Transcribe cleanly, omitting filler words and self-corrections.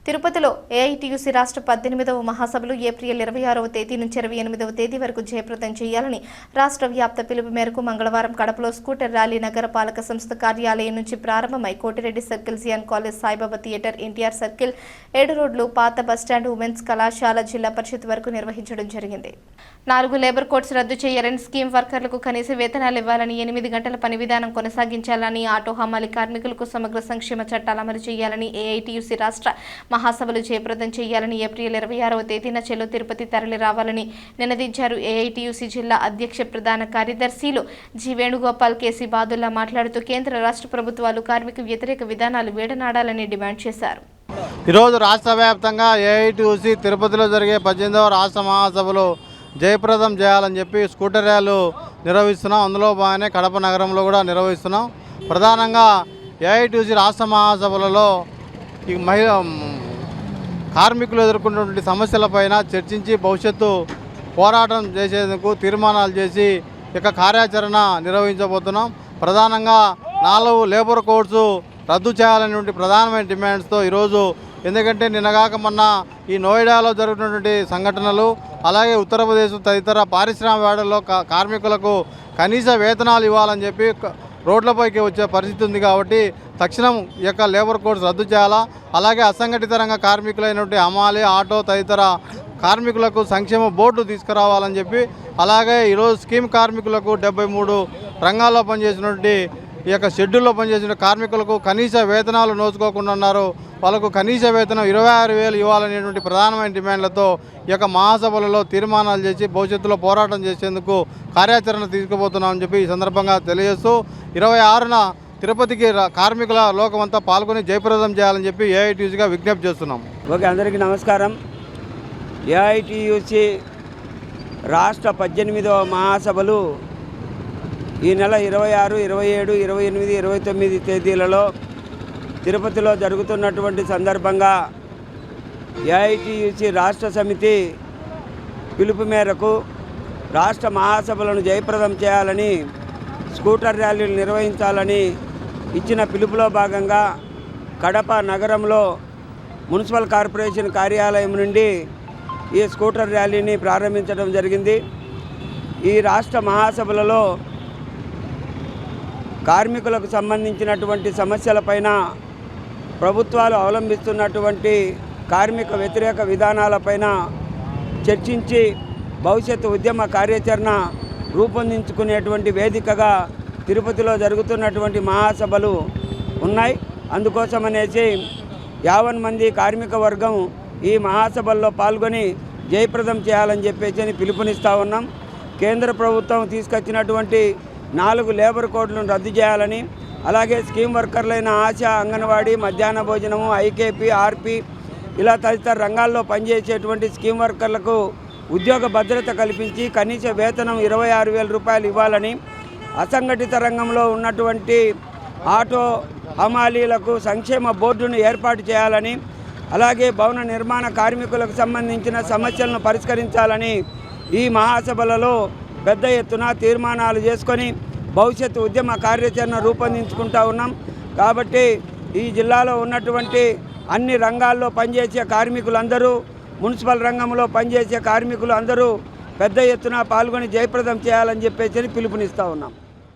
తిరుపతిలో ఏఐటీయూసీ రాష్ట్ర 18వ మహాసభలు ఏప్రిల్ 26వ తేదీ నుంచి 28వ తేదీ వరకు జయప్రదం చేయాలని రాష్ట్ర వ్యాప్త పిలుపు మేరకు మంగళవారం కడపలో స్కూటర్ ర్యాలీ నగరపాలక సంస్థ కార్యాలయం నుంచి ప్రారంభమై Kotireddy circle Zion college Saibaba theatre NTR circle 7 రోడ్లు పాత బస్టాండ్ ఉమెన్స్ కళాశాల జిల్లా పరిషత్ వరకు నిర్వహించడం జరిగింది. 4 లేబర్ కోడ్స్ రద్దు చేయాలని, స్కీమ్ వర్కర్లకు కనీస వేతనాలు ఇవ్వాలని, 8 గంటల పని విధానం కొనసాగించాలని, ఆటో హమాలి కార్మికులకు సమగ్ర సంక్షేమ చట్టాలు అమలు చేయాలని, ఏఐటీయూసీ రాష్ట్ర మహాసభలు జయప్రదం చేయాలని, ఏప్రిల్ 26వ తేదీన చెలో తిరుపతి తరలి రావాలని నినదించారు. ఏఐటీయూసీ జిల్లా అధ్యక్ష ప్రధాన కార్యదర్శులు జి వేణుగోపాల్, కేసీ బాదుల్లా మాట్లాడుతూ కేంద్ర రాష్ట్ర ప్రభుత్వాలు కార్మిక వ్యతిరేక విధానాలు వేడనాడాలని డిమాండ్ చేశారు. ఈరోజు రాష్ట్ర వ్యాప్తంగా ఏఐటీయూసీ తిరుపతిలో జరిగే 18వ రాష్ట్ర మహాసభలు జయప్రదం చేయాలని చెప్పి స్కూటర్ ర్యాలీలు నిర్వహిస్తున్నాం. అందులో బాగానే కడప నగరంలో కూడా నిర్వహిస్తున్నాం. ప్రధానంగా ఏఐటీయూసీ రాష్ట్ర మహాసభలలో ఈ కార్మికులు ఎదుర్కొన్నటువంటి సమస్యలపైన చర్చించి భవిష్యత్తు పోరాటం చేసేందుకు తీర్మానాలు చేసి ఇక కార్యాచరణ నిర్వహించబోతున్నాం. ప్రధానంగా 4 లేబర్ కోడ్స్ రద్దు చేయాలనేటువంటి ప్రధానమైన డిమాండ్స్తో ఈరోజు, ఎందుకంటే నిన్నగాక మొన్న ఈ నోయిడాలో జరుగుతున్నటువంటి సంఘటనలు, అలాగే ఉత్తరప్రదేశ్ తదితర పారిశ్రామిక వాడల్లో కార్మికులకు కనీస వేతనాలు ఇవ్వాలని చెప్పి రోడ్లపైకి వచ్చే పరిస్థితి ఉంది. కాబట్టి తక్షణం ఈ యొక్క లేబర్ కోడ్స్ రద్దు చేయాలా, అలాగే అసంఘటిత రంగ కార్మికులైనటువంటి హమాలి, ఆటో తదితర కార్మికులకు సంక్షేమ బోర్డు తీసుకురావాలని చెప్పి, అలాగే ఈరోజు స్కీమ్ కార్మికులకు 73 రంగాల్లో పనిచేసినటువంటి ఈ యొక్క షెడ్యూల్లో పనిచేసిన కార్మికులకు కనీస వేతనాలు నోచుకోకుండా ఉన్నారు. వాళ్ళకు కనీస వేతనం 26,000 ఇవ్వాలనేటువంటి ప్రధానమైన డిమాండ్లతో ఈ యొక్క మహాసభలలో తీర్మానాలు చేసి భవిష్యత్తులో పోరాటం చేసేందుకు కార్యాచరణ తీసుకుపోతున్నామని చెప్పి ఈ సందర్భంగా తెలియజేస్తూ 26న తిరుపతికి కార్మికుల లోకమంతా పాల్గొని జయప్రదం చేయాలని చెప్పి ఏఐటీయూసీగా విజ్ఞప్తి చేస్తున్నాం. ఓకే, అందరికీ నమస్కారం. ఏఐటీయూసీ రాష్ట్ర 18వ మహాసభలు ఈ నెల 26, 27, 28, 29 తేదీలలో తిరుపతిలో జరుగుతున్నటువంటి సందర్భంగా ఏఐటీయూసీ రాష్ట్ర సమితి పిలుపు మేరకు రాష్ట్ర మహాసభలను జయప్రదం చేయాలని, స్కూటర్ ర్యాలీలు నిర్వహించాలని ఇచ్చిన పిలుపులో భాగంగా కడప నగరంలో మున్సిపల్ కార్పొరేషన్ కార్యాలయం నుండి ఈ స్కూటర్ ర్యాలీని ప్రారంభించడం జరిగింది. ఈ రాష్ట్ర మహాసభలలో కార్మికులకు సంబంధించినటువంటి సమస్యలపైన, ప్రభుత్వాలు అవలంబిస్తున్నటువంటి కార్మిక వ్యతిరేక విధానాలపైన చర్చించి భవిష్యత్తు ఉద్యమ కార్యాచరణ రూపొందించుకునేటువంటి వేదికగా తిరుపతిలో జరుగుతున్నటువంటి మహాసభలు ఉన్నాయి. అందుకోసమనేసి 50 మంది కార్మిక వర్గం ఈ మహాసభల్లో పాల్గొని జయప్రదం చేయాలని చెప్పేసి పిలుపునిస్తూ ఉన్నాం. కేంద్ర ప్రభుత్వం తీసుకొచ్చినటువంటి 4 లేబర్ కోడ్లను రద్దు చేయాలని, అలాగే స్కీమ్ వర్కర్లైన ఆశా, అంగన్వాడీ, మధ్యాహ్న భోజనము, ఐకేపీ, ఆర్పీ ఇలా తదితర రంగాల్లో పనిచేసేటువంటి స్కీమ్ వర్కర్లకు ఉద్యోగ భద్రత కల్పించి కనీస వేతనం 26,000 రూపాయలు ఇవ్వాలని, అసంఘటిత రంగంలో ఉన్నటువంటి ఆటో హమాలీలకు సంక్షేమ బోర్డును ఏర్పాటు చేయాలని, అలాగే భవన నిర్మాణ కార్మికులకు సంబంధించిన సమస్యలను పరిష్కరించాలని ఈ మహాసభలలో పెద్ద ఎత్తున తీర్మానాలు చేసుకొని భవిష్యత్తు ఉద్యమ కార్యాచరణ రూపొందించుకుంటూ ఉన్నాం. కాబట్టి ఈ జిల్లాలో ఉన్నటువంటి అన్ని రంగాల్లో పనిచేసే కార్మికులందరూ, మున్సిపల్ రంగంలో పనిచేసే కార్మికులు అందరూ పెద్ద ఎత్తున పాల్గొని జయప్రదం చేయాలని చెప్పేసి పిలుపునిస్తూ ఉన్నాం.